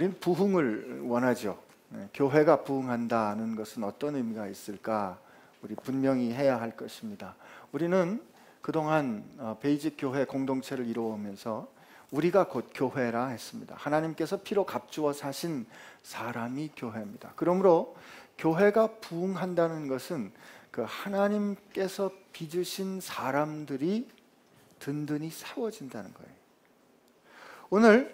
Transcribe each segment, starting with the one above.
우리는 부흥을 원하죠. 교회가 부흥한다는 것은 어떤 의미가 있을까? 우리 분명히 해야 할 것입니다. 우리는 그동안 베이직 교회 공동체를 이루어오면서 우리가 곧 교회라 했습니다. 하나님께서 피로 값주어 사신 사람이 교회입니다. 그러므로 교회가 부흥한다는 것은 그 하나님께서 빚으신 사람들이 든든히 세워진다는 거예요. 오늘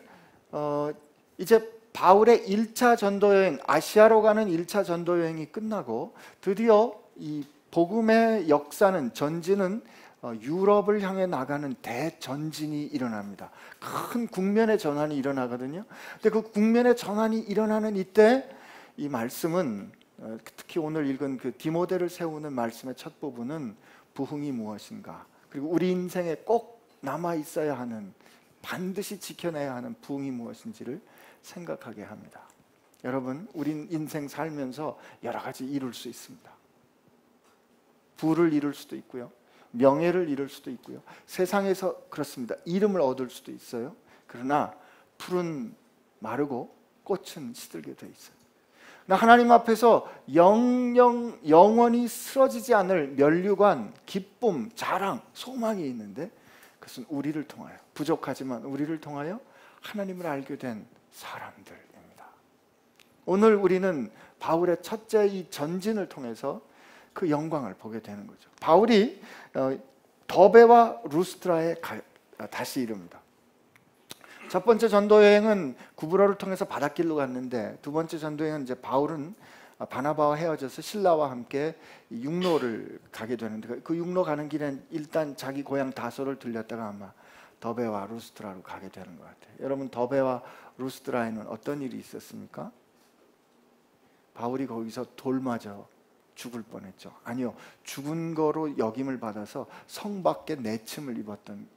이제 바울의 1차 전도여행, 아시아로 가는 1차 전도여행이 끝나고 드디어 이 복음의 역사는, 전진은 유럽을 향해 나가는 대전진이 일어납니다. 큰 국면의 전환이 일어나거든요. 근데 그 국면의 전환이 일어나는 이때 이 말씀은, 특히 오늘 읽은 그 디모데를 세우는 말씀의 첫 부분은 부흥이 무엇인가, 그리고 우리 인생에 꼭 남아 있어야 하는, 반드시 지켜내야 하는 부흥이 무엇인지를 생각하게 합니다. 여러분, 우린 인생 살면서 여러 가지 이룰 수 있습니다. 부를 이룰 수도 있고요, 명예를 이룰 수도 있고요, 세상에서 그렇습니다. 이름을 얻을 수도 있어요. 그러나 풀은 마르고 꽃은 시들게 돼 있어요. 하나님 앞에서 영원히 쓰러지지 않을 면류관, 기쁨, 자랑, 소망이 있는데 그것은 우리를 통하여, 부족하지만 우리를 통하여 하나님을 알게 된 사람들입니다. 오늘 우리는 바울의 첫째 이 전진을 통해서 그 영광을 보게 되는 거죠. 바울이 더베와 루스트라에 다시 이릅니다. 첫 번째 전도 여행은 구브로를 통해서 바닷길로 갔는데, 두 번째 전도 여행은 이제 바울은 바나바와 헤어져서 신라와 함께 육로를 가게 되는데, 그 육로 가는 길엔 일단 자기 고향 다소를 들렸다가 아마 더베와 루스트라로 가게 되는 것 같아요. 여러분, 더베와 루스트라에는 어떤 일이 있었습니까? 바울이 거기서 돌 맞아 죽을 뻔했죠. 아니요, 죽은 거로 역임을 받아서 성 밖에 내침을 입었던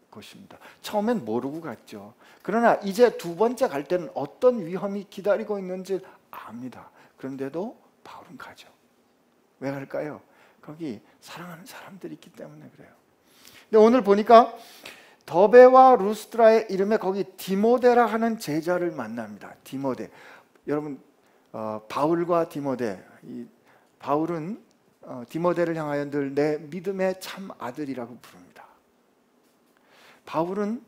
곳입니다. 처음엔 모르고 갔죠. 그러나 이제 두 번째 갈 때는 어떤 위험이 기다리고 있는지 압니다. 그런데도 바울은 가죠. 왜 갈까요? 거기 사랑하는 사람들이 있기 때문에 그래요. 근데 오늘 보니까 더베와 루스트라의 이름에 거기 디모데라 하는 제자를 만납니다. 디모데. 여러분, 바울과 디모데, 바울은 디모데를 향하여 늘 내 믿음의 참 아들이라고 부릅니다. 바울은,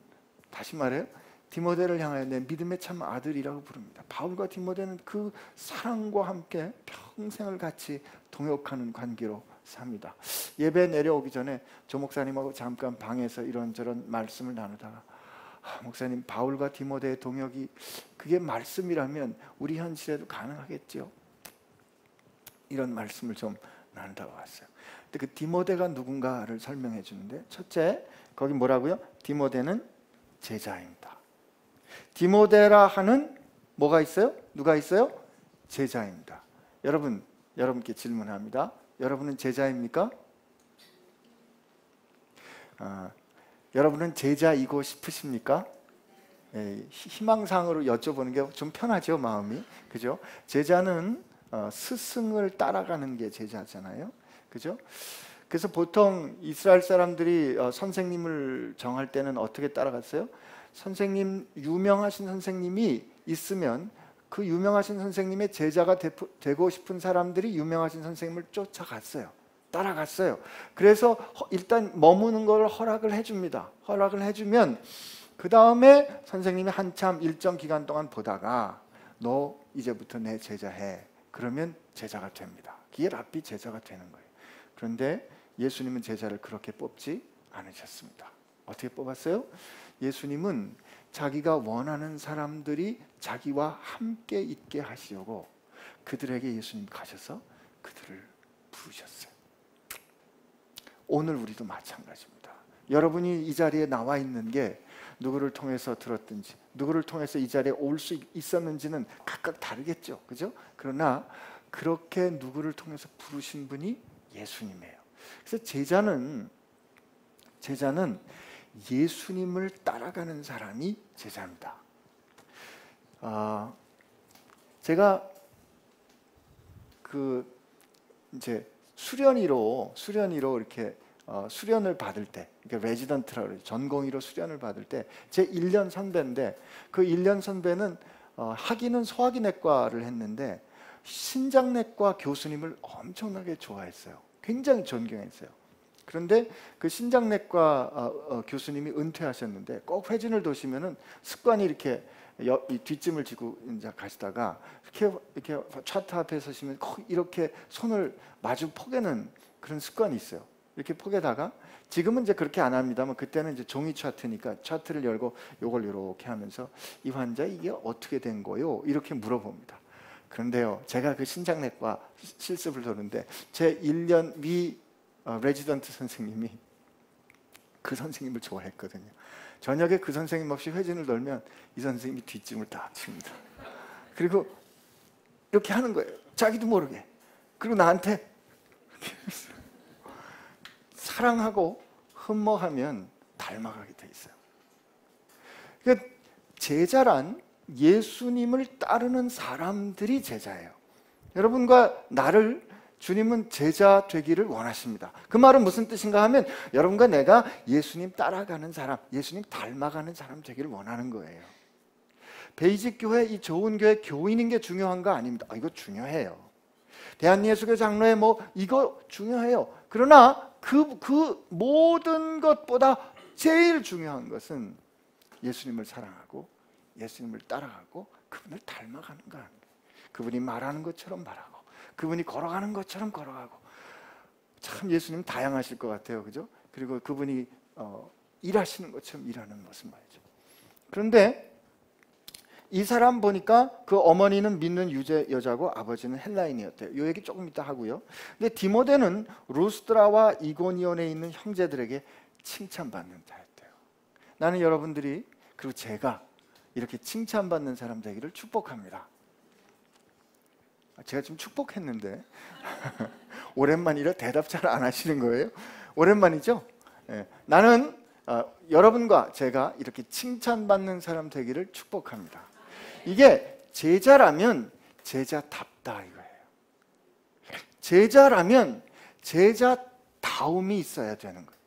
다시 말해요, 디모데를 향하여 내 믿음의 참 아들이라고 부릅니다. 바울과 디모데는 그 사랑과 함께 평생을 같이 동역하는 관계로 삽니다. 예배 내려오기 전에 조 목사님하고 잠깐 방에서 이런저런 말씀을 나누다가, 목사님, 바울과 디모데의 동역이 그게 말씀이라면 우리 현실에도 가능하겠죠? 이런 말씀을 좀 나누다가 왔어요. 근데 그 디모데가 누군가를 설명해 주는데, 첫째, 거기 뭐라고요? 디모데는 제자입니다. 디모데라 하는 뭐가 있어요? 누가 있어요? 제자입니다. 여러분께 질문합니다. 여러분은 제자입니까? 여러분은 제자이고 싶으십니까? 희망상으로 여쭤보는 게 좀 편하죠, 마음이. 그죠? 제자는 스승을 따라가는 게 제자잖아요. 그죠? 그래서 보통 이스라엘 사람들이 선생님을 정할 때는 어떻게 따라갔어요? 선생님, 유명하신 선생님이 있으면 그 유명하신 선생님의 제자가 되고 싶은 사람들이 유명하신 선생님을 쫓아갔어요. 따라갔어요. 그래서 일단 머무는 걸 허락을 해줍니다. 허락을 해주면 그 다음에 선생님이 한참 일정 기간 동안 보다가 너 이제부터 내 제자해. 그러면 제자가 됩니다. 그게 랍비 제자가 되는 거예요. 그런데 예수님은 제자를 그렇게 뽑지 않으셨습니다. 어떻게 뽑았어요? 예수님은 자기가 원하는 사람들이 자기와 함께 있게 하시려고 그들에게 예수님 가셔서 그들을 부르셨어요. 오늘 우리도 마찬가지입니다. 여러분이 이 자리에 나와 있는 게 누구를 통해서 들었든지, 누구를 통해서 이 자리에 올 수 있었는지는 각각 다르겠죠. 그죠? 그러나 그렇게 누구를 통해서 부르신 분이 예수님이에요. 그래서 제자는 예수님을 따라가는 사람이 제자입니다. 제가 이제 수련의로 이렇게 수련을 받을 때, 그러니까 레지던트라고 그러죠. 전공의로 수련을 받을 때 제 1년 선배인데, 그 1년 선배는 학위는 소화기내과를 했는데 신장내과 교수님을 엄청나게 좋아했어요. 굉장히 존경했어요. 그런데 그 신장내과 교수님이 은퇴하셨는데 꼭 회진을 도시면은 습관이 이렇게 이 뒷짐을 지고 이제 가시다가 이렇게 차트 앞에 서시면 꼭 이렇게 손을 마주 포개는 그런 습관이 있어요. 이렇게 포개다가 지금은 이제 그렇게 안 합니다만 그때는 이제 종이 차트니까 차트를 열고 요걸 이렇게 하면서 이 환자 이게 어떻게 된 거요? 이렇게 물어봅니다. 그런데요, 제가 그 신장내과 실습을 도는데 제 1년 위 레지던트 선생님이 그 선생님을 좋아했거든요. 저녁에 그 선생님 없이 회진을 돌면 이 선생님이 뒷짐을 딱 칩니다. 그리고 이렇게 하는 거예요. 자기도 모르게. 그리고 나한테 사랑하고 흠모하면 닮아가게 돼 있어요. 그러니까 제자란 예수님을 따르는 사람들이 제자예요. 여러분과 나를 주님은 제자 되기를 원하십니다. 그 말은 무슨 뜻인가 하면 여러분과 내가 예수님 따라가는 사람, 예수님 닮아가는 사람 되기를 원하는 거예요. 베이직 교회, 이 좋은 교회 교인인 게 중요한 거 아닙니다. 이거 중요해요. 대한예수교 장로회 이거 중요해요. 그러나 그 모든 것보다 제일 중요한 것은 예수님을 사랑하고 예수님을 따라가고 그분을 닮아가는 거 아닙니까? 그분이 말하는 것처럼 말하고 그분이 걸어가는 것처럼 걸어가고. 참 예수님 다양하실 것 같아요, 그죠? 그리고 그분이 일하시는 것처럼 일하는 모습 말이죠. 그런데 이 사람 보니까 그 어머니는 믿는 유대 여자고 아버지는 헬라인이었대요. 이 얘기 조금 이따 하고요. 근데 디모데는 루스드라와 이고니온에 있는 형제들에게 칭찬받는 자였대요. 나는 여러분들이 그리고 제가 이렇게 칭찬받는 사람 되기를 축복합니다. 제가 지금 축복했는데 오랜만이라 대답 잘 안 하시는 거예요? 오랜만이죠? 네. 나는 여러분과 제가 이렇게 칭찬받는 사람 되기를 축복합니다. 이게 제자라면 제자답다 이거예요. 제자라면 제자다움이 있어야 되는 거예요.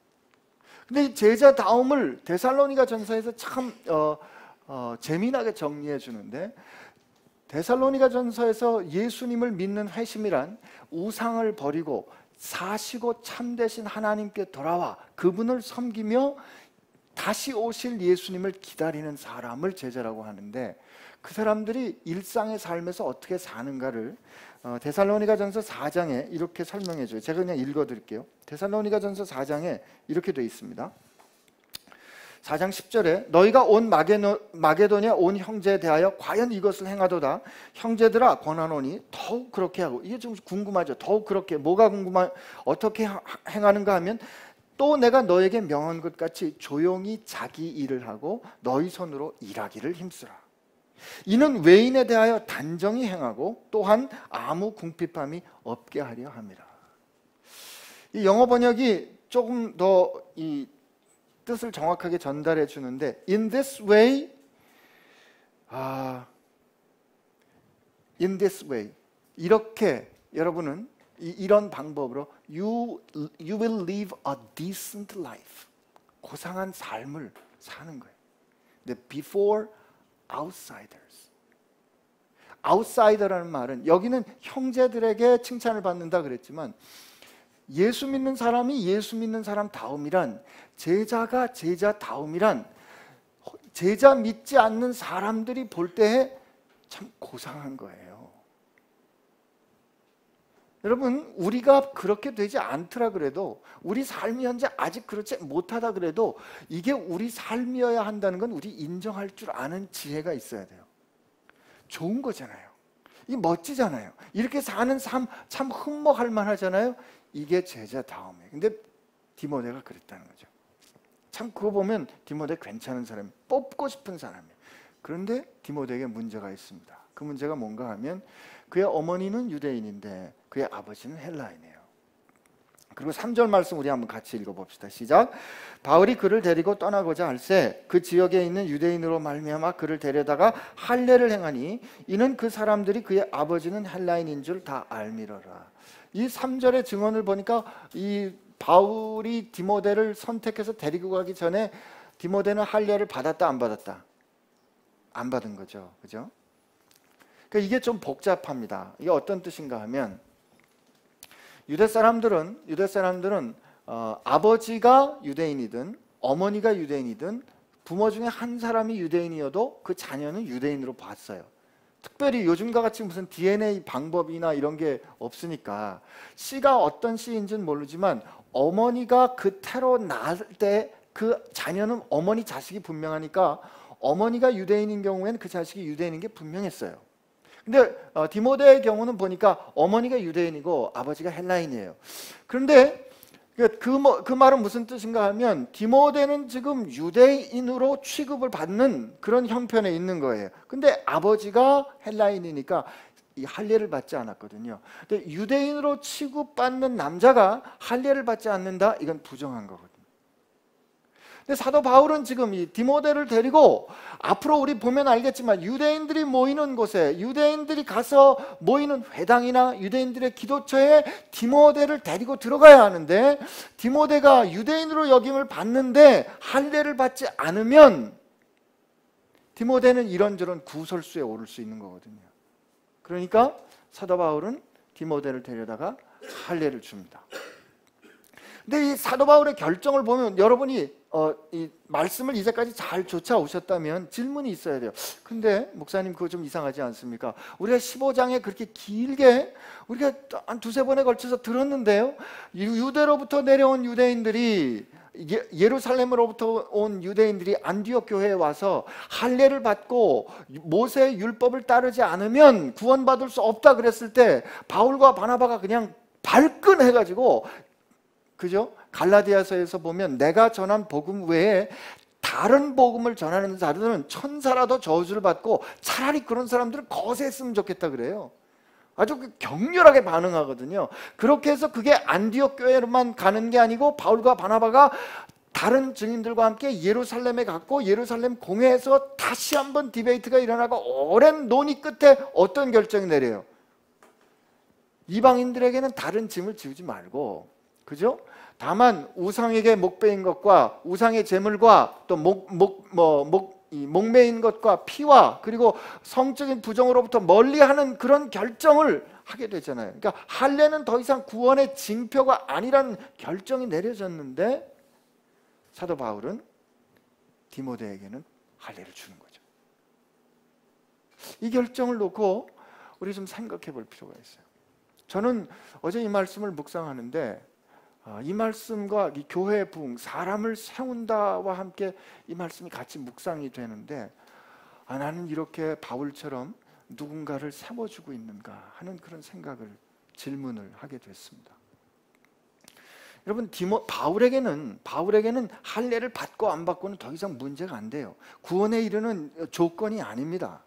근데 이 제자다움을 데살로니가 전서에서 참 재미나게 정리해 주는데, 데살로니가 전서에서 예수님을 믿는 회심이란 우상을 버리고 사시고 참되신 하나님께 돌아와 그분을 섬기며 다시 오실 예수님을 기다리는 사람을 제자라고 하는데, 그 사람들이 일상의 삶에서 어떻게 사는가를 데살로니가 전서 4장에 이렇게 설명해 줘요. 제가 그냥 읽어 드릴게요. 데살로니가 전서 4장에 이렇게 되어 있습니다. 4장 10절에 너희가 온 마게도냐 온 형제에 대하여 과연 이것을 행하도다. 형제들아 권하노니 더욱 그렇게 하고. 이게 좀 궁금하죠. 더욱 그렇게, 뭐가 어떻게 행하는가 하면, 또 내가 너에게 명한 것 같이 조용히 자기 일을 하고 너희 손으로 일하기를 힘쓰라. 이는 외인에 대하여 단정히 행하고 또한 아무 궁핍함이 없게 하려 함이라. 이 영어 번역이 조금 더 이 뜻을 정확하게 전달해 주는데, in this way, in this way, 이렇게 여러분은 이런 방법으로 you will live a decent life, 고상한 삶을 사는 거예요. 근데 before outsiders, outsider라는 말은 여기는 형제들에게 칭찬을 받는다 그랬지만, 예수 믿는 사람이 예수 믿는 사람 다움이란, 제자가 제자 다움이란, 제자 믿지 않는 사람들이 볼 때에 참 고상한 거예요. 여러분, 우리가 그렇게 되지 않더라 그래도, 우리 삶이 현재 아직 그렇지 못하다 그래도 이게 우리 삶이어야 한다는 건 우리 인정할 줄 아는 지혜가 있어야 돼요. 좋은 거잖아요. 이게 멋지잖아요. 이렇게 사는 삶 참 흠모할 만하잖아요. 이게 제자다움이에요. 근데 디모데가 그랬다는 거죠. 참 그거 보면 디모데 괜찮은 사람, 뽑고 싶은 사람이에요. 그런데 디모데에게 문제가 있습니다. 그 문제가 뭔가 하면, 그의 어머니는 유대인인데 그의 아버지는 헬라인이에요. 그리고 3절 말씀 우리 한번 같이 읽어봅시다. 시작. 바울이 그를 데리고 떠나고자 할새 그 지역에 있는 유대인으로 말미암아 그를 데려다가 할례를 행하니 이는 그 사람들이 그의 아버지는 헬라인인 줄 다 알미러라. 이 3절의 증언을 보니까 이 바울이 디모데를 선택해서 데리고 가기 전에 디모데는 할례를 받았다 안 받았다? 안 받은 거죠. 그죠? 그러니까 이게 좀 복잡합니다. 이게 어떤 뜻인가 하면 유대 사람들은 아버지가 유대인이든 어머니가 유대인이든 부모 중에 한 사람이 유대인이어도 그 자녀는 유대인으로 봤어요. 특별히 요즘과 같이 무슨 DNA 방법이나 이런 게 없으니까 씨가 어떤 씨인지는 모르지만 어머니가 그 태로 낳을 때 그 자녀는 어머니 자식이 분명하니까 어머니가 유대인인 경우에는 그 자식이 유대인인 게 분명했어요. 근데 디모데의 경우는 보니까 어머니가 유대인이고 아버지가 헬라인이에요. 그런데 그 말은 무슨 뜻인가 하면 디모데는 지금 유대인으로 취급을 받는 그런 형편에 있는 거예요. 근데 아버지가 헬라인이니까 이 할례를 받지 않았거든요. 근데 유대인으로 취급받는 남자가 할례를 받지 않는다? 이건 부정한 거거든요. 근데 사도 바울은 지금 이 디모데를 데리고 앞으로 우리 보면 알겠지만 유대인들이 모이는 곳에, 유대인들이 가서 모이는 회당이나 유대인들의 기도처에 디모데를 데리고 들어가야 하는데, 디모데가 유대인으로 여김을 받는데 할례를 받지 않으면 디모데는 이런저런 구설수에 오를 수 있는 거거든요. 그러니까 사도 바울은 디모데를 데려다가 할례를 줍니다. 근데 이 사도 바울의 결정을 보면 여러분이 이 말씀을 이제까지 잘 쫓아오셨다면 질문이 있어야 돼요. 근데 목사님 그거 좀 이상하지 않습니까? 우리가 15장에 그렇게 길게 우리가 한 두세 번에 걸쳐서 들었는데요. 유대로부터 내려온 유대인들이, 예루살렘으로부터 온 유대인들이 안디옥 교회에 와서 할례를 받고 모세의 율법을 따르지 않으면 구원받을 수 없다 그랬을 때 바울과 바나바가 그냥 발끈해가지고, 그죠? 갈라디아서에서 보면 내가 전한 복음 외에 다른 복음을 전하는 자들은 천사라도 저주를 받고 차라리 그런 사람들은 거세했으면 좋겠다 그래요. 아주 격렬하게 반응하거든요. 그렇게 해서 그게 안디옥 교회로만 가는 게 아니고 바울과 바나바가 다른 증인들과 함께 예루살렘에 갔고 예루살렘 공회에서 다시 한번 디베이트가 일어나고 오랜 논의 끝에 어떤 결정이 내려요? 이방인들에게는 다른 짐을 지우지 말고, 그죠? 다만 우상에게 목베인 것과 우상의 제물과 또 목매인 것과 피와 그리고 성적인 부정으로부터 멀리하는 그런 결정을 하게 되잖아요. 그러니까 할례는 더 이상 구원의 징표가 아니라는 결정이 내려졌는데 사도 바울은 디모데에게는 할례를 주는 거죠. 이 결정을 놓고 우리 좀 생각해 볼 필요가 있어요. 저는 어제 이 말씀을 묵상하는데 이 말씀과 이 교회의 부흥, 사람을 세운다와 함께 이 말씀이 같이 묵상이 되는데, 나는 이렇게 바울처럼 누군가를 세워주고 있는가 하는 그런 생각을, 질문을 하게 됐습니다. 여러분, 바울에게는 할례를 받고 안 받고는 더 이상 문제가 안 돼요. 구원에 이르는 조건이 아닙니다.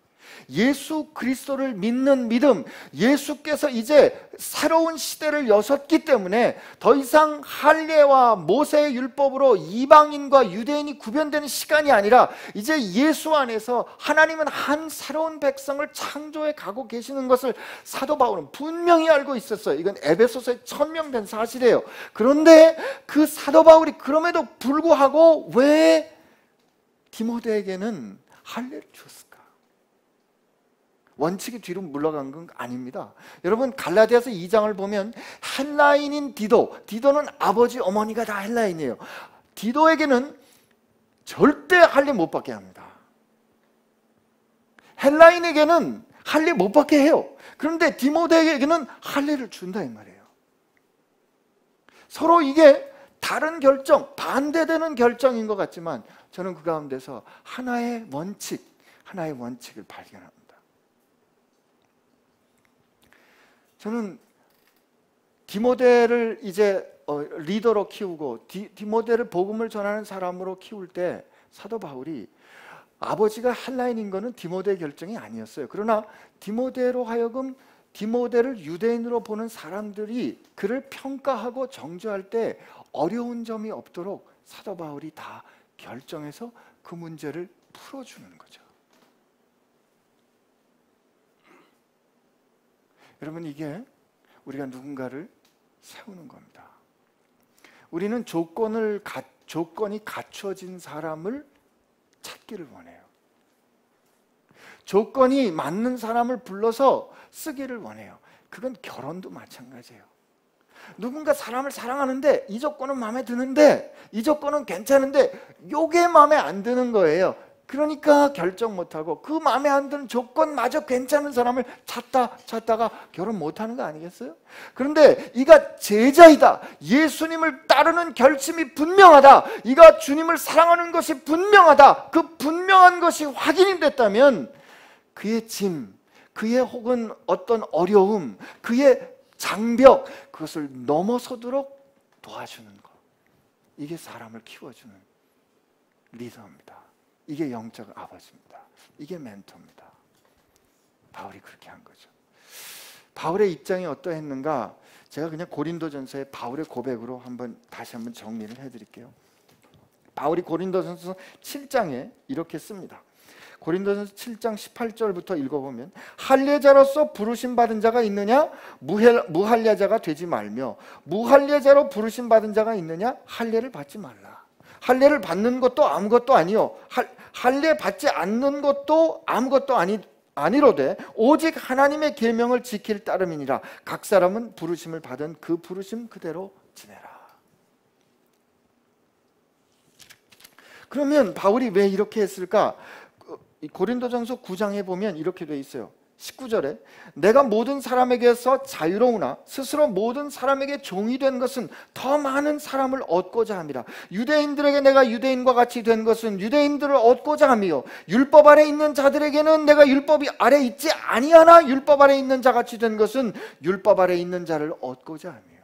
예수 그리스도를 믿는 믿음, 예수께서 이제 새로운 시대를 여셨기 때문에 더 이상 할례와 모세의 율법으로 이방인과 유대인이 구별되는 시간이 아니라 이제 예수 안에서 하나님은 한 새로운 백성을 창조해 가고 계시는 것을 사도 바울은 분명히 알고 있었어요. 이건 에베소서에 천명된 사실이에요. 그런데 그 사도 바울이 그럼에도 불구하고 왜 디모데에게는 할례를 줬을까? 원칙이 뒤로 물러간 건 아닙니다. 여러분, 갈라디아서 2장을 보면 헬라인인 디도는 아버지 어머니가 다 헬라인이에요. 디도에게는 절대 할례 못 받게 합니다. 헬라인에게는 할례 못 받게 해요. 그런데 디모데에게는 할례를 준다 이 말이에요. 서로 이게 다른 결정, 반대되는 결정인 것 같지만 저는 그 가운데서 하나의 원칙을 발견합니다. 저는 디모데를 이제 리더로 키우고 디모데를 복음을 전하는 사람으로 키울 때 사도 바울이 아버지가 헬라인인 것은 디모데의 결정이 아니었어요. 그러나 디모데로 하여금 디모데를 유대인으로 보는 사람들이 그를 평가하고 정죄할 때 어려운 점이 없도록 사도 바울이 다 결정해서 그 문제를 풀어주는 거죠. 여러분, 이게 우리가 누군가를 세우는 겁니다. 우리는 조건이 갖춰진 사람을 찾기를 원해요. 조건이 맞는 사람을 불러서 쓰기를 원해요. 그건 결혼도 마찬가지예요. 누군가 사람을 사랑하는데 이 조건은 마음에 드는데 이 조건은 괜찮은데 요게 마음에 안 드는 거예요. 그러니까 결정 못하고 그 마음에 안 드는 조건마저 괜찮은 사람을 찾다가 결혼 못하는 거 아니겠어요? 그런데 이가 제자이다, 예수님을 따르는 결심이 분명하다, 이가 주님을 사랑하는 것이 분명하다, 그 분명한 것이 확인이 됐다면 그의 짐, 그의 혹은 어떤 어려움, 그의 장벽, 그것을 넘어서도록 도와주는 것, 이게 사람을 키워주는 리더입니다. 이게 영적 아버지입니다. 이게 멘토입니다. 바울이 그렇게 한 거죠. 바울의 입장이 어떠했는가? 제가 그냥 고린도전서의 바울의 고백으로 다시 한번 정리를 해드릴게요. 바울이 고린도전서 7장에 이렇게 씁니다. 고린도전서 7장 18절부터 읽어보면, 할례자로서 부르심 받은 자가 있느냐? 무할례자가 되지 말며, 무할례자로 부르심 받은 자가 있느냐? 할례를 받지 말라. 할례를 받는 것도 아무것도 아니요, 할례 받지 않는 것도 아무것도 아니로되 오직 하나님의 계명을 지킬 따름이니라. 각 사람은 부르심을 받은 그 부르심 그대로 지내라. 그러면 바울이 왜 이렇게 했을까? 고린도전서 9장에 보면 이렇게 돼 있어요. 19절에 내가 모든 사람에게서 자유로우나 스스로 모든 사람에게 종이 된 것은 더 많은 사람을 얻고자 함이라. 유대인들에게 내가 유대인과 같이 된 것은 유대인들을 얻고자 함이요, 율법 아래 있는 자들에게는 내가 율법이 아래 있지 아니하나 율법 아래 있는 자같이 된 것은 율법 아래 있는 자를 얻고자 함이요,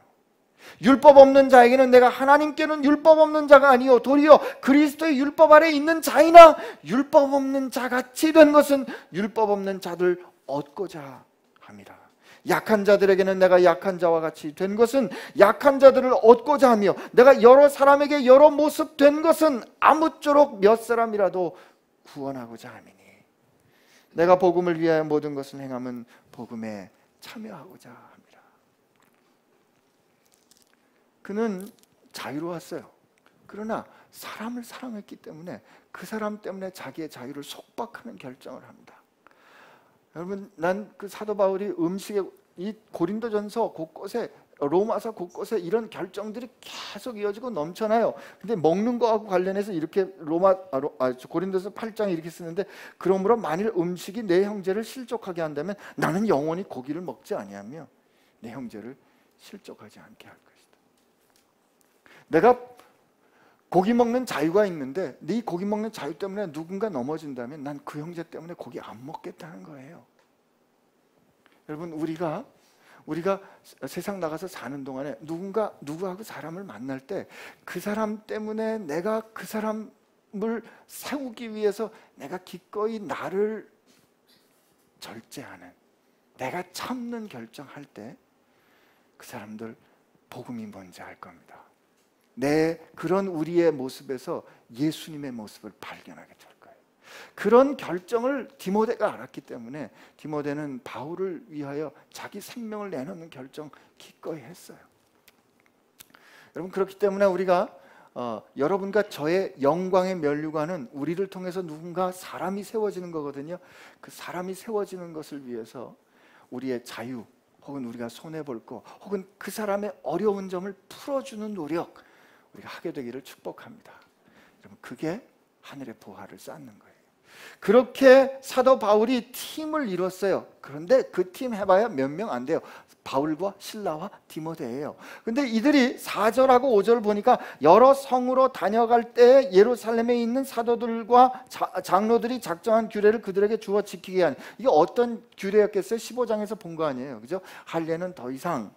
율법 없는 자에게는 내가 하나님께는 율법 없는 자가 아니요 도리어 그리스도의 율법 아래 있는 자이나 율법 없는 자같이 된 것은 율법 없는 자들 얻고자 함이라. 약한 자들에게는 내가 약한 자와 같이 된 것은 약한 자들을 얻고자 하며, 내가 여러 사람에게 여러 모습 된 것은 아무쪼록 몇 사람이라도 구원하고자 함이니, 내가 복음을 위하여 모든 것을 행함은 복음에 참여하고자 합니다. 그는 자유로웠어요. 그러나 사람을 사랑했기 때문에 그 사람 때문에 자기의 자유를 속박하는 결정을 합니다. 여러분, 난 그 사도 바울이 음식에, 이 고린도전서 곳곳에, 로마서 곳곳에 이런 결정들이 계속 이어지고 넘쳐나요. 근데 먹는 거하고 관련해서 이렇게 고린도서 8장 이렇게 쓰는데, 그러므로 만일 음식이 내 형제를 실족하게 한다면 나는 영원히 고기를 먹지 아니하며 내 형제를 실족하지 않게 할 것이다. 내가 고기 먹는 자유가 있는데 네 고기 먹는 자유 때문에 누군가 넘어진다면 난 그 형제 때문에 고기 안 먹겠다는 거예요. 여러분, 우리가 세상 나가서 사는 동안에 누구하고 사람을 만날 때 그 사람 때문에 내가 그 사람을 세우기 위해서 내가 기꺼이 나를 절제하는, 내가 참는 결정할 때 그 사람들 복음이 뭔지 알 겁니다. 그런 우리의 모습에서 예수님의 모습을 발견하게 될 거예요. 그런 결정을 디모데가 알았기 때문에 디모데는 바울을 위하여 자기 생명을 내놓는 결정 기꺼이 했어요. 여러분, 그렇기 때문에 우리가 여러분과 저의 영광의 면류관은 우리를 통해서 누군가 사람이 세워지는 거거든요. 그 사람이 세워지는 것을 위해서 우리의 자유, 혹은 우리가 손해볼 거, 혹은 그 사람의 어려운 점을 풀어주는 노력, 우리가 하게 되기를 축복합니다. 여러분, 그게 하늘의 보화를 쌓는 거예요. 그렇게 사도 바울이 팀을 이뤘어요. 그런데 그 팀 해봐야 몇 명 안 돼요. 바울과 실라와 디모데예요. 근데 이들이 4절하고 5절 보니까 여러 성으로 다녀갈 때 예루살렘에 있는 사도들과 장로들이 작정한 규례를 그들에게 주어 지키게 한, 이게 어떤 규례였겠어요? 15장에서 본 거 아니에요, 그죠? 할례는 더 이상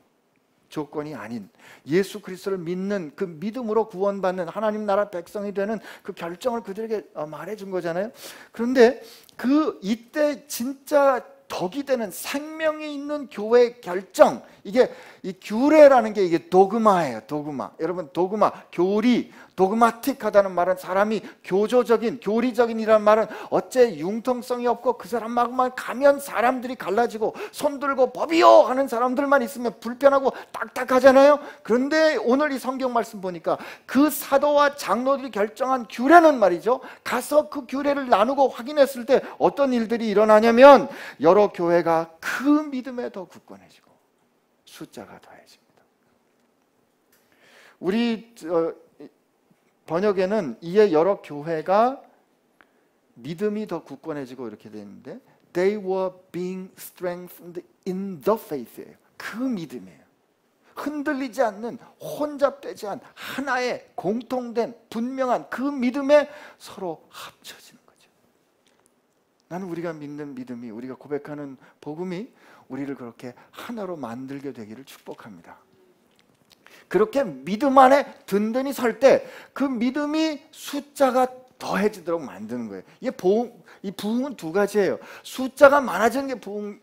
조건이 아닌 예수 그리스도를 믿는 그 믿음으로 구원받는 하나님 나라 백성이 되는 그 결정을 그들에게 말해준 거잖아요. 그런데 이때 진짜 덕이 되는 생명이 있는 교회의 결정, 이게 이 규례라는 게 이게 도그마예요. 도그마. 여러분 도그마, 교리, 도그마틱하다는 말은 사람이 교조적인, 교리적인이라는 말은 어째 융통성이 없고 그 사람만 가면 사람들이 갈라지고 손들고 법이요 하는 사람들만 있으면 불편하고 딱딱하잖아요. 그런데 오늘 이 성경 말씀 보니까 그 사도와 장로들이 결정한 규례는 말이죠, 가서 그 규례를 나누고 확인했을 때 어떤 일들이 일어나냐면 여러 교회가 그 믿음에 더 굳건해지고 숫자가 더해집니다. 우리 번역에는 이에 여러 교회가 믿음이 더 굳건해지고 이렇게 되어 있는데 They were being strengthened in the faith예요. 그 믿음이에요. 흔들리지 않는, 혼잡되지 않은 하나의 공통된 분명한 그 믿음에 서로 합쳐지는 거죠. 나는 우리가 믿는 믿음이, 우리가 고백하는 복음이 우리를 그렇게 하나로 만들게 되기를 축복합니다. 그렇게 믿음 안에 든든히 설 때 그 믿음이 숫자가 더해지도록 만드는 거예요. 이 부흥은 두 가지예요. 숫자가 많아지는 게 부흥,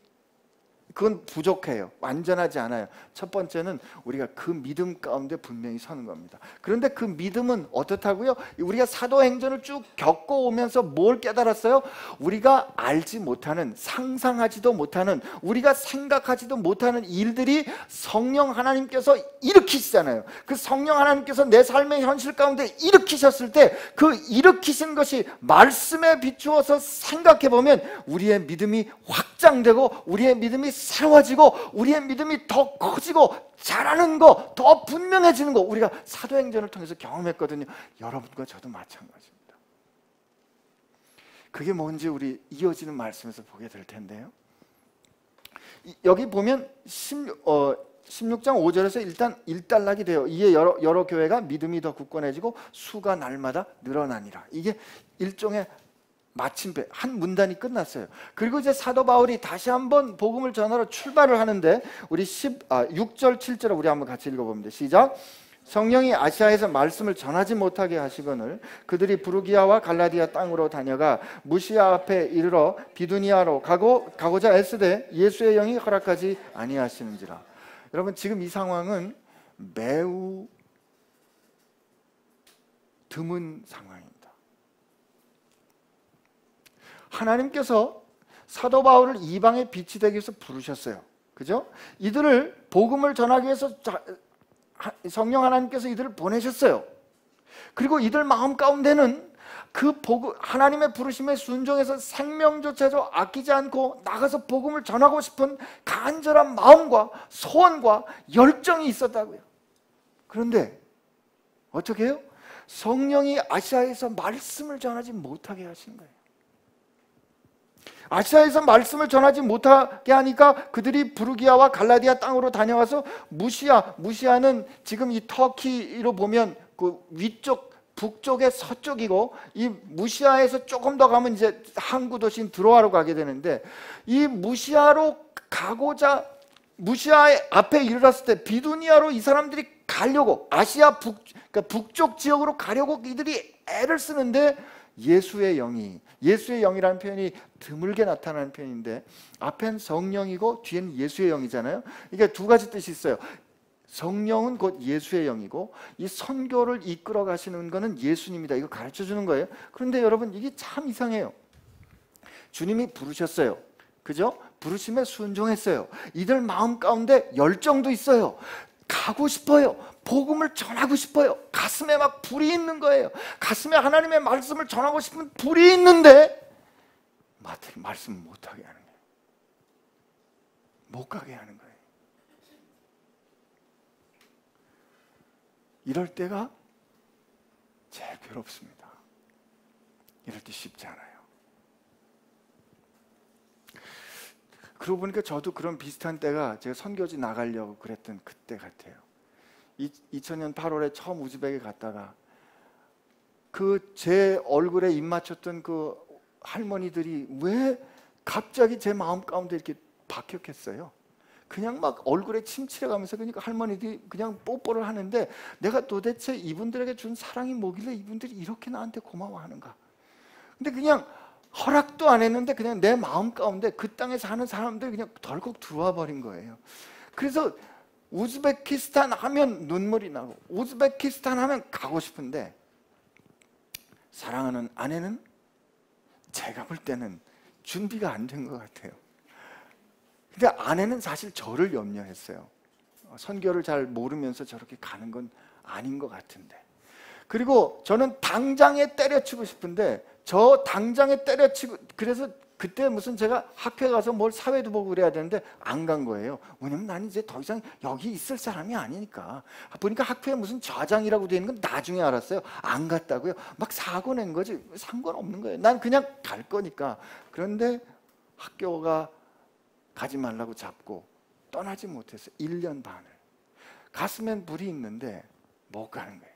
그건 부족해요. 완전하지 않아요. 첫 번째는 우리가 그 믿음 가운데 분명히 서는 겁니다. 그런데 그 믿음은 어떻다고요? 우리가 사도행전을 쭉 겪어오면서 뭘 깨달았어요? 우리가 알지 못하는, 상상하지도 못하는, 우리가 생각하지도 못하는 일들이 성령 하나님께서 일으키시잖아요. 그 성령 하나님께서 내 삶의 현실 가운데 일으키셨을 때 그 일으키신 것이 말씀에 비추어서 생각해 보면 우리의 믿음이 확장되고 우리의 믿음이 새로워지고 우리의 믿음이 더 커지고 잘하는 거, 더 분명해지는 거, 우리가 사도행전을 통해서 경험했거든요. 여러분과 저도 마찬가지입니다. 그게 뭔지 우리 이어지는 말씀에서 보게 될 텐데요. 여기 보면 16장 5절에서 일단 일단락이 돼요. 이에 여러 교회가 믿음이 더 굳건해지고 수가 날마다 늘어나니라. 이게 일종의 마침표, 한 문단이 끝났어요. 그리고 이제 사도 바울이 다시 한번 복음을 전하러 출발을 하는데 우리 6절 7절을 우리 한번 같이 읽어봅니다. 시작. 성령이 아시아에서 말씀을 전하지 못하게 하시거늘 그들이 부르기아와 갈라디아 땅으로 다녀가 무시아 앞에 이르러 비두니아로 가고자 애쓰되 예수의 영이 허락하지 아니하시는지라. 여러분 지금 이 상황은 매우 드문 상황입니다. 하나님께서 사도 바울을 이방의 빛이 되기 위해서 부르셨어요. 그죠? 이들을 복음을 전하기 위해서 성령 하나님께서 이들을 보내셨어요. 그리고 이들 마음 가운데는 그 복음, 하나님의 부르심에 순종해서 생명조차도 아끼지 않고 나가서 복음을 전하고 싶은 간절한 마음과 소원과 열정이 있었다고요. 그런데 어떻게 해요? 성령이 아시아에서 말씀을 전하지 못하게 하신 거예요. 아시아에서 말씀을 전하지 못하게 하니까 그들이 부르기아와 갈라디아 땅으로 다녀와서 무시아는 지금 이 터키로 보면 그 위쪽 북쪽의 서쪽이고 이 무시아에서 조금 더 가면 이제 항구 도시인 드로아로 가게 되는데 이 무시아 앞에 이르렀을 때 비두니아로 이 사람들이 가려고 아시아 그러니까 북쪽 지역으로 가려고 이들이 애를 쓰는데 예수의 영이라는 표현이 드물게 나타나는 표현인데 앞엔 성령이고 뒤에는 예수의 영이잖아요. 이게 두 가지 뜻이 있어요. 성령은 곧 예수의 영이고 이 선교를 이끌어 가시는 것은 예수님이다. 이거 가르쳐 주는 거예요. 그런데 여러분 이게 참 이상해요. 주님이 부르셨어요. 그죠? 부르심에 순종했어요. 이들 마음 가운데 열정도 있어요. 가고 싶어요. 복음을 전하고 싶어요. 가슴에 막 불이 있는 거예요. 가슴에 하나님의 말씀을 전하고 싶은 불이 있는데 말씀 못하게 하는 거예요. 못 가게 하는 거예요. 이럴 때가 제일 괴롭습니다. 이럴 때 쉽지 않아요. 그러고 보니까 저도 그런 비슷한 때가 제가 선교지 나가려고 그랬던 그때 같아요. 2000년 8월에 처음 우즈벡에 갔다가 그 제 얼굴에 입 맞췄던 그 할머니들이 왜 갑자기 제 마음 가운데 이렇게 박혔겠어요? 그냥 막 얼굴에 침 칠해가면서 그러니까 할머니들이 그냥 뽀뽀를 하는데 내가 도대체 이분들에게 준 사랑이 뭐길래 이분들이 이렇게 나한테 고마워하는가? 근데 그냥 허락도 안 했는데 그냥 내 마음 가운데 그 땅에 사는 사람들이 그냥 덜컥 들어와 버린 거예요. 그래서 우즈베키스탄 하면 눈물이 나고 우즈베키스탄 하면 가고 싶은데 사랑하는 아내는 제가 볼 때는 준비가 안 된 것 같아요. 근데 아내는 사실 저를 염려했어요. 선교를 잘 모르면서 저렇게 가는 건 아닌 것 같은데. 그리고 저는 당장에 때려치고 싶은데 저 당장에 때려치고, 그래서 그때 무슨 제가 학교에 가서 뭘 사회도 보고 그래야 되는데 안 간 거예요. 왜냐면 나는 이제 더 이상 여기 있을 사람이 아니니까. 보니까 학교에 무슨 좌장이라고 되어 있는 건 나중에 알았어요. 안 갔다고요. 막 사고 낸 거지. 상관없는 거예요. 난 그냥 갈 거니까. 그런데 학교가 가지 말라고 잡고 떠나지 못했어요. 1년 반을. 가슴엔 불이 있는데 못 가는 거예요.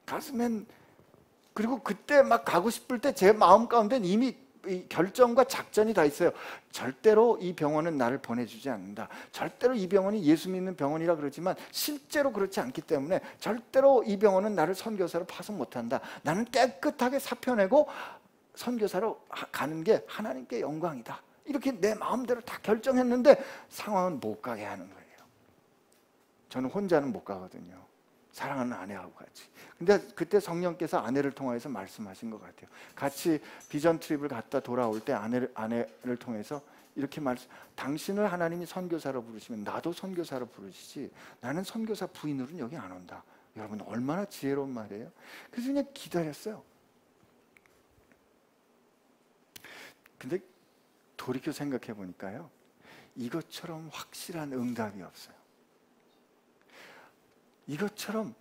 가슴엔. 그리고 그때 막 가고 싶을 때 제 마음 가운데는 이미 이 결정과 작전이 다 있어요. 절대로 이 병원은 나를 보내주지 않는다. 절대로 이 병원이 예수 믿는 병원이라 그러지만 실제로 그렇지 않기 때문에 절대로 이 병원은 나를 선교사로 파송 못한다. 나는 깨끗하게 사표내고 선교사로 가는 게 하나님께 영광이다. 이렇게 내 마음대로 다 결정했는데 상황은 못 가게 하는 거예요. 저는 혼자는 못 가거든요. 사랑하는 아내하고 같이. 근데 그때 성령께서 아내를 통해서 말씀하신 것 같아요. 같이 비전 트립을 갔다 돌아올 때 아내를 통해서 이렇게 당신을 하나님이 선교사로 부르시면 나도 선교사로 부르시지 나는 선교사 부인으로는 여기 안 온다. 여러분 얼마나 지혜로운 말이에요. 그래서 그냥 기다렸어요. 근데 돌이켜 생각해 보니까요, 이것처럼 확실한 응답이 없어요. 이것처럼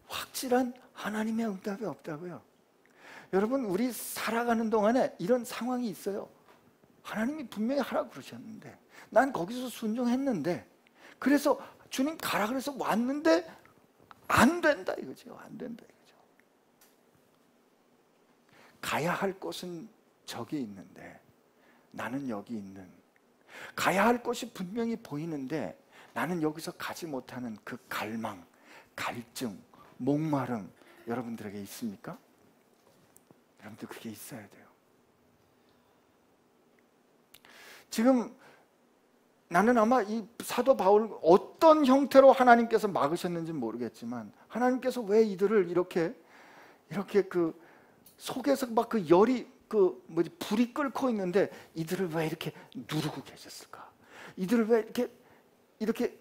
확실한 하나님의 응답이 없다고요. 여러분, 우리 살아가는 동안에 이런 상황이 있어요. 하나님이 분명히 하라고 그러셨는데 난 거기서 순종했는데, 그래서 주님 가라 그래서 왔는데 안 된다 이거죠. 안 된다 이거죠. 가야 할 곳은 저기 있는데 나는 여기 있는, 가야 할 곳이 분명히 보이는데 나는 여기서 가지 못하는 그 갈망, 갈증, 목마름 여러분들에게 있습니까? 여러분들 그게 있어야 돼요. 지금 나는 아마 이 사도 바울 어떤 형태로 하나님께서 막으셨는지는 모르겠지만 하나님께서 왜 이들을 이렇게 그 속에서 막 그 열이 불이 끓고 있는데 이들을 왜 이렇게 누르고 계셨을까? 이들을 왜 이렇게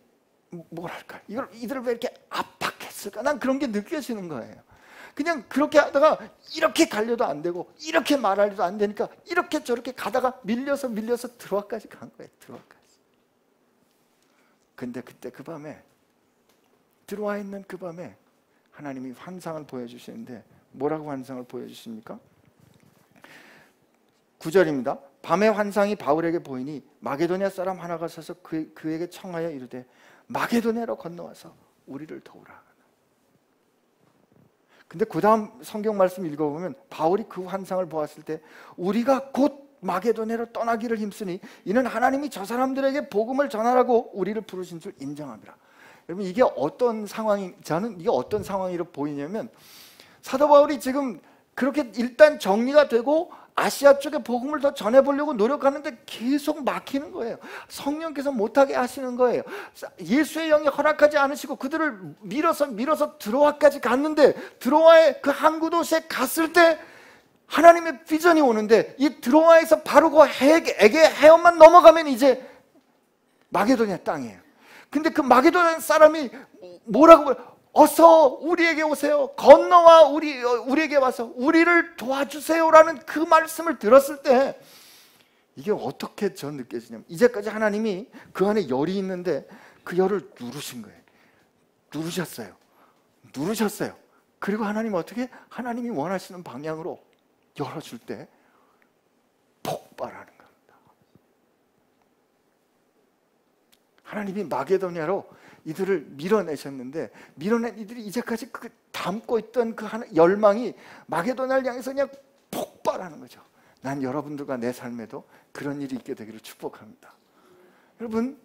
뭐랄까? 이들을 왜 이렇게 압박했을까? 난 그런 게 느껴지는 거예요. 그냥 그렇게 하다가 이렇게 가려도 안 되고 이렇게 말하려도 안 되니까 이렇게 저렇게 가다가 밀려서 들어와까지 간 거예요. 들어와까지. 근데 그때 그 밤에 들어와 있는 그 밤에 하나님이 환상을 보여주시는데 뭐라고 환상을 보여주십니까? 9절입니다. 밤에 환상이 바울에게 보이니 마게도냐 사람 하나가 서서 그에게 청하여 이르되 마게도냐로 건너와서 우리를 도우라. 근데 그 다음 성경 말씀 읽어보면 바울이 그 환상을 보았을 때 우리가 곧 마게도냐로 떠나기를 힘쓰니 이는 하나님이 저 사람들에게 복음을 전하라고 우리를 부르신 줄 인정합니다. 여러분, 이게 어떤 저는 이게 어떤 상황으로 보이냐면 사도 바울이 지금 그렇게 일단 정리가 되고 아시아 쪽에 복음을 더 전해보려고 노력하는데 계속 막히는 거예요. 성령께서 못하게 하시는 거예요. 예수의 영이 허락하지 않으시고 그들을 밀어서 드로아까지 갔는데 드로아의 그 항구 도시에 갔을 때 하나님의 비전이 오는데 이 드로아에서 바로 그 에게 해협만 넘어가면 이제 마게도냐 땅이에요. 근데 그 마게도냐 사람이 뭐라고 어서 우리에게 오세요. 건너와 우리에게 와서 우리를 도와주세요라는 그 말씀을 들었을 때 이게 어떻게 전 느껴지냐면 이제까지 하나님이 그 안에 열이 있는데 그 열을 누르신 거예요. 누르셨어요. 그리고 하나님이 원하시는 방향으로 열어줄 때 폭발하는 겁니다. 하나님이 마게도냐로 이들을 밀어내셨는데 밀어낸 이들이 이제까지 그 담고 있던 그 열망이 마게도냐를 향해서 그냥 폭발하는 거죠. 난 여러분들과 내 삶에도 그런 일이 있게 되기를 축복합니다. 여러분,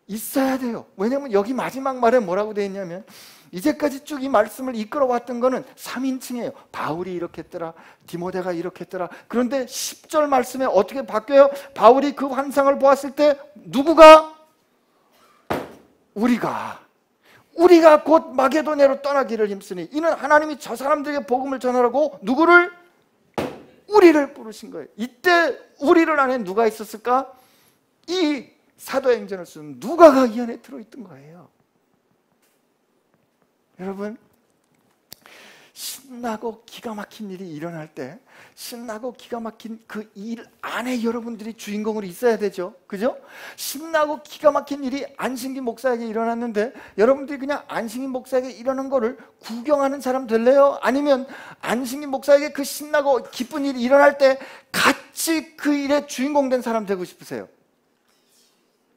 있어야 돼요. 왜냐하면 여기 마지막 말에 뭐라고 되어 있냐면 이제까지 쭉 이 말씀을 이끌어왔던 거는 3인칭이에요. 바울이 이렇게 했더라, 디모데가 이렇게 했더라. 그런데 10절 말씀에 어떻게 바뀌어요? 바울이 그 환상을 보았을 때 누구가? 우리가 곧 마게도냐로 떠나기를 힘쓰니 이는 하나님이 저 사람들에게 복음을 전하라고 누구를? 우리를 부르신 거예요. 이때 우리를 안에 누가 있었을까? 이 사도행전을 쓴 누가가 이 안에 들어있던 거예요. 여러분, 신나고 기가 막힌 일이 일어날 때 신나고 기가 막힌 그 일 안에 여러분들이 주인공으로 있어야 되죠. 그죠? 신나고 기가 막힌 일이 안신기 목사에게 일어났는데 여러분들이 그냥 안신기 목사에게 일어난 거를 구경하는 사람 될래요? 아니면 안신기 목사에게 그 신나고 기쁜 일이 일어날 때 같이 그 일의 주인공 된 사람 되고 싶으세요?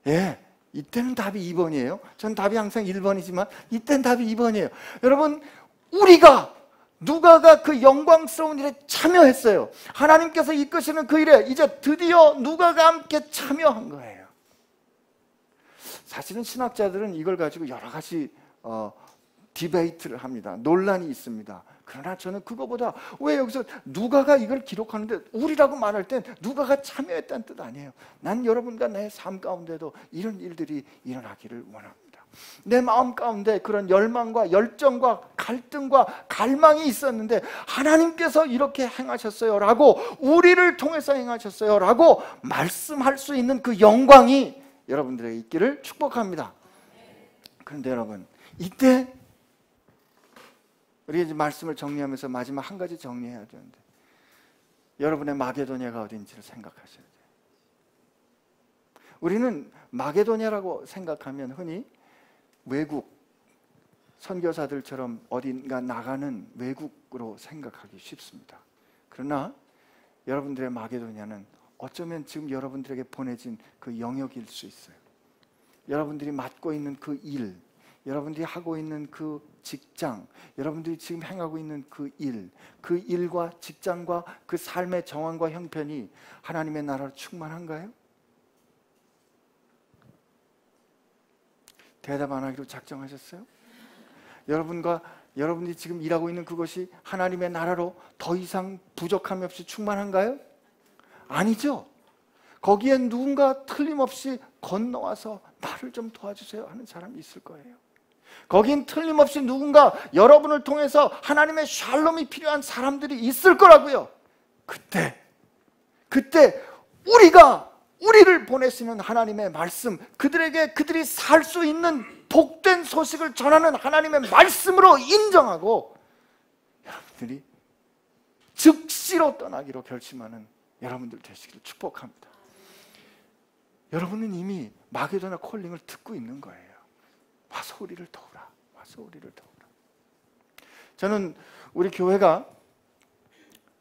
예, 이때는 답이 2번이에요. 전 답이 항상 1번이지만 이때는 답이 2번이에요. 여러분, 누가가 그 영광스러운 일에 참여했어요. 하나님께서 이끄시는 그 일에 이제 드디어 누가가 함께 참여한 거예요. 사실은 신학자들은 이걸 가지고 여러 가지 디베이트를 합니다. 논란이 있습니다. 그러나 저는 그거보다 왜 여기서 누가가 이걸 기록하는데 우리라고 말할 땐 누가가 참여했다는 뜻 아니에요. 난 여러분과 내 삶 가운데도 이런 일들이 일어나기를 원합니다. 내 마음 가운데 그런 열망과 열정과 갈등과 갈망이 있었는데 하나님께서 이렇게 행하셨어요 라고, 우리를 통해서 행하셨어요 라고 말씀할 수 있는 그 영광이 여러분들에게 있기를 축복합니다. 그런데 여러분, 이때 우리가 이제 말씀을 정리하면서 마지막 한 가지 정리해야 되는데, 여러분의 마게도냐가 어딘지를 생각하셔야 돼요. 우리는 마게도냐라고 생각하면 흔히 외국, 선교사들처럼 어딘가 나가는 외국으로 생각하기 쉽습니다. 그러나 여러분들의 마게도냐는 어쩌면 지금 여러분들에게 보내진 그 영역일 수 있어요. 여러분들이 맡고 있는 그 일, 여러분들이 하고 있는 그 직장, 여러분들이 지금 행하고 있는 그 일과 직장과 그 삶의 정황과 형편이 하나님의 나라로 충만한가요? 대답 안 하기로 작정하셨어요? 여러분들이 지금 일하고 있는 그것이 하나님의 나라로 더 이상 부족함이 없이 충만한가요? 아니죠. 거기엔 누군가 틀림없이 건너와서 나를 좀 도와주세요 하는 사람이 있을 거예요. 거긴 틀림없이 누군가 여러분을 통해서 하나님의 샬롬이 필요한 사람들이 있을 거라고요. 그때 우리를 보내시는 하나님의 말씀, 그들이 살 수 있는 복된 소식을 전하는 하나님의 말씀으로 인정하고 여러분들이 즉시로 떠나기로 결심하는 여러분들 되시기를 축복합니다. 여러분은 이미 마게도냐 콜링을 듣고 있는 거예요. 와서 우리를 도우라. 와서 우리를 도우라. 저는 우리 교회가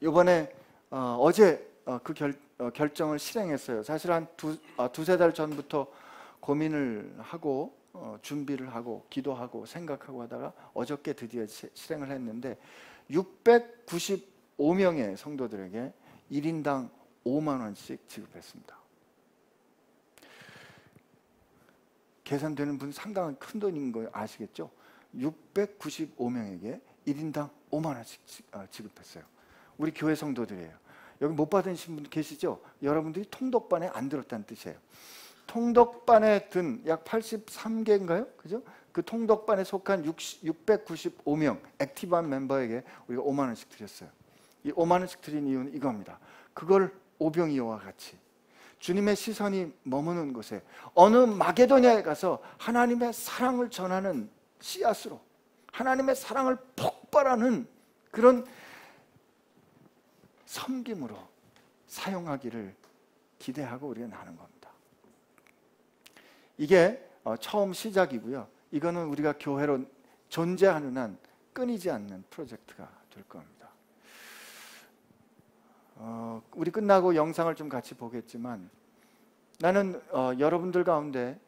이번에 어제 그 결정을 실행했어요. 사실 한 두세 달 전부터 고민을 하고 준비를 하고 기도하고 생각하고 하다가 어저께 드디어 실행을 했는데 695명의 성도들에게 1인당 5만 원씩 지급했습니다. 계산되는 분 상당한 큰 돈인 거 아시겠죠? 695명에게 1인당 5만 원씩 지급했어요. 우리 교회 성도들이에요. 여기 못 받으신 분 계시죠? 여러분들이 통독반에 안 들었다는 뜻이에요. 통독반에 든 약 83개인가요? 그죠? 그 통독반에 속한 695명 액티브한 멤버에게 우리가 5만 원씩 드렸어요. 이 5만 원씩 드린 이유는 이겁니다. 그걸 오병이어와 같이 주님의 시선이 머무는 곳에 어느 마게도냐에 가서 하나님의 사랑을 전하는 씨앗으로 하나님의 사랑을 폭발하는 그런 섬김으로 사용하기를 기대하고 우리가 나는 겁니다. 이게 처음 시작이고요. 이거는 우리가 교회로 존재하는 한 끊이지 않는 프로젝트가 될 겁니다. 우리 끝나고 영상을 좀 같이 보겠지만 나는 여러분들 가운데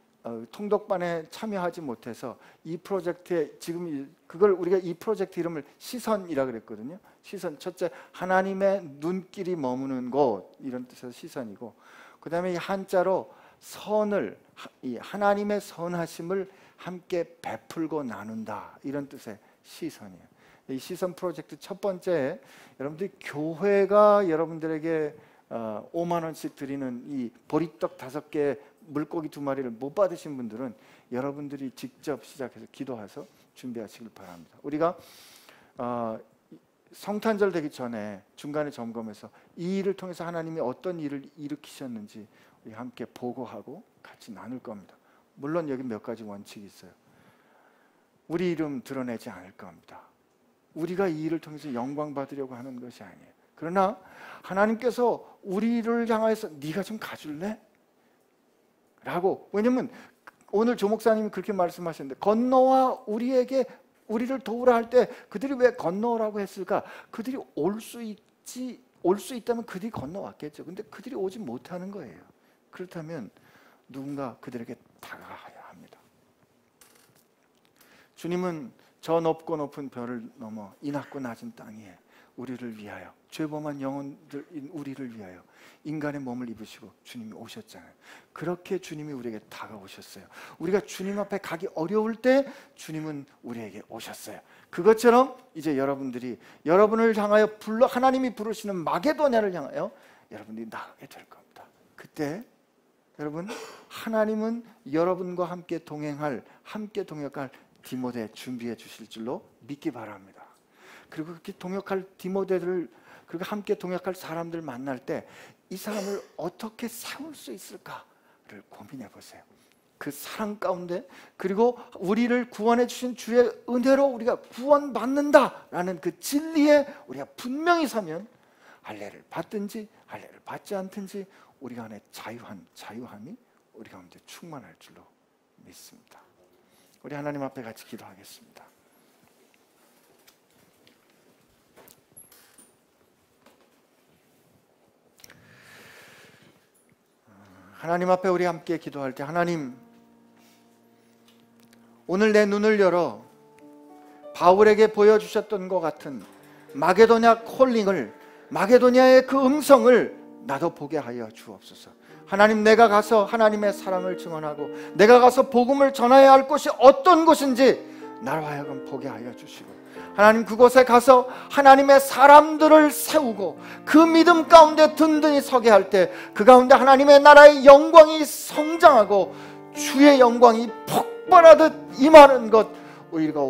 통독반에 참여하지 못해서 이 프로젝트에 지금 그걸 우리가 이 프로젝트 이름을 시선이라 그랬거든요. 시선, 첫째 하나님의 눈길이 머무는 곳 이런 뜻에서 시선이고, 그 다음에 이 한자로 선을, 이 하나님의 선하심을 함께 베풀고 나눈다 이런 뜻의 시선이에요. 이 시선 프로젝트 첫 번째, 여러분들이 교회가 여러분들에게 5만 원씩 드리는 이 보리떡 5개, 물고기 2마리를 못 받으신 분들은 여러분들이 직접 시작해서 기도해서 준비하시길 바랍니다. 우리가 성탄절 되기 전에 중간에 점검해서 이 일을 통해서 하나님이 어떤 일을 일으키셨는지 우리 함께 보고하고 같이 나눌 겁니다. 물론 여기 몇 가지 원칙이 있어요. 우리 이름 드러내지 않을 겁니다. 우리가 이 일을 통해서 영광 받으려고 하는 것이 아니에요. 그러나 하나님께서 우리를 향해서 네가 좀 가줄래? 라고, 왜냐면 오늘 조 목사님이 그렇게 말씀하셨는데, 건너와 우리를 도우라 할 때 그들이 왜 건너오라고 했을까? 그들이 올 수 있다면 그들이 건너왔겠죠. 근데 그들이 오지 못하는 거예요. 그렇다면 누군가 그들에게 다가가야 합니다. 주님은 저 높고 높은 별을 넘어 이 낮고 낮은 땅에 우리를 위하여, 죄범한 영혼들인 우리를 위하여 인간의 몸을 입으시고 주님이 오셨잖아요. 그렇게 주님이 우리에게 다가오셨어요. 우리가 주님 앞에 가기 어려울 때 주님은 우리에게 오셨어요. 그것처럼 이제 여러분을 향하여 하나님이 부르시는 마게도냐를 향하여 여러분들이 나가게 될 겁니다. 그때 여러분, 하나님은 여러분과 함께 동역할 디모데 준비해 주실 줄로 믿기 바랍니다. 그리고 그렇게 동역할 디모데들을, 그리고 함께 동역할 사람들 만날 때 이 사람을 어떻게 세울 수 있을까를 고민해 보세요. 그 사랑 가운데, 그리고 우리를 구원해 주신 주의 은혜로 우리가 구원받는다라는 그 진리에 우리가 분명히 서면 할례를 받든지 할례를 받지 않든지 우리 안에 자유함이 우리 가운데 충만할 줄로 믿습니다. 우리 하나님 앞에 같이 기도하겠습니다. 하나님 앞에 우리 함께 기도할 때, 하나님, 오늘 내 눈을 열어 바울에게 보여주셨던 것 같은 마게도냐 콜링을, 마게도냐의 그 음성을 나도 보게 하여 주옵소서. 하나님, 내가 가서 하나님의 사랑을 증언하고 내가 가서 복음을 전해야 할 곳이 어떤 곳인지 나로 하여금 보게 하여 주시고, 하나님, 그곳에 가서 하나님의 사람들을 세우고 그 믿음 가운데 든든히 서게 할 때 그 가운데 하나님의 나라의 영광이 성장하고 주의 영광이 폭발하듯 임하는 것 우리가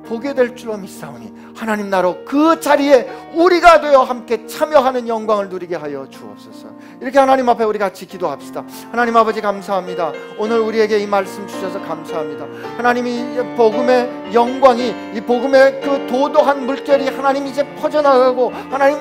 보게 될 줄로 믿사오니, 하나님, 나로 그 자리에 우리가 되어 함께 참여하는 영광을 누리게 하여 주옵소서. 이렇게 하나님 앞에 우리 같이 기도합시다. 하나님 아버지, 감사합니다. 오늘 우리에게 이 말씀 주셔서 감사합니다. 하나님이 복음의 영광이, 이 복음의 그 도도한 물결이 하나님 이제 퍼져나가고 하나님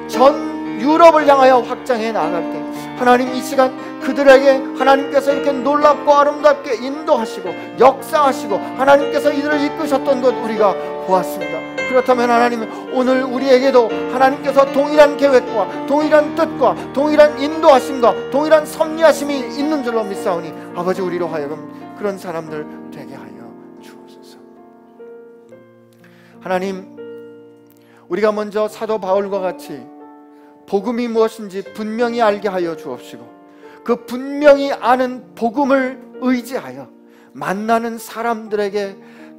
전 유럽을 향하여 확장해 나갈 때, 하나님, 이 시간 그들에게 하나님께서 이렇게 놀랍고 아름답게 인도하시고 역사하시고 하나님께서 이들을 이끄셨던 것 우리가 보았습니다. 그렇다면 하나님, 오늘 우리에게도 하나님께서 동일한 계획과 동일한 뜻과 동일한 인도하심과 동일한 섭리하심이 있는 줄로 믿사오니, 아버지, 우리로 하여금 그런 사람들 되게 하여 주옵소서. 하나님, 우리가 먼저 사도 바울과 같이 복음이 무엇인지 분명히 알게 하여 주옵시고, 그 분명히 아는 복음을 의지하여 만나는 사람들에게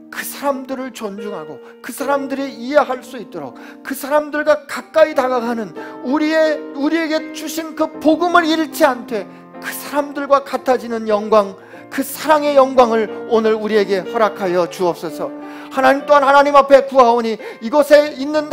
그 사람들을 존중하고 그 사람들이 이해할 수 있도록 그 사람들과 가까이 다가가는 우리에게 주신 그 복음을 잃지 않되 그 사람들과 같아지는 영광, 그 사랑의 영광을 오늘 우리에게 허락하여 주옵소서. 하나님, 또한 하나님 앞에 구하오니 이곳에 있는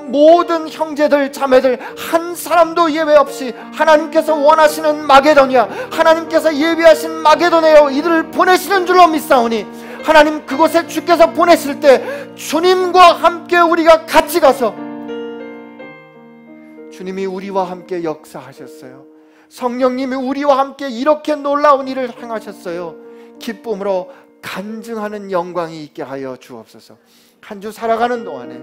모든 형제들 자매들 한 사람도 예외 없이 하나님께서 원하시는 마게도냐, 하나님께서 예비하신 마게도냐로 이들을 보내시는 줄로 믿사오니, 하나님, 그곳에 주께서 보내실 때 주님과 함께 우리가 같이 가서 주님이 우리와 함께 역사하셨어요. 성령님이 우리와 함께 이렇게 놀라운 일을 행하셨어요. 기쁨으로 간증하는 영광이 있게 하여 주옵소서. 한 주 살아가는 동안에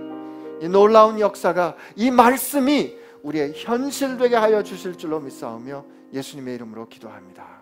이 놀라운 역사가, 이 말씀이 우리의 현실되게 하여 주실 줄로 믿사오며 예수님의 이름으로 기도합니다.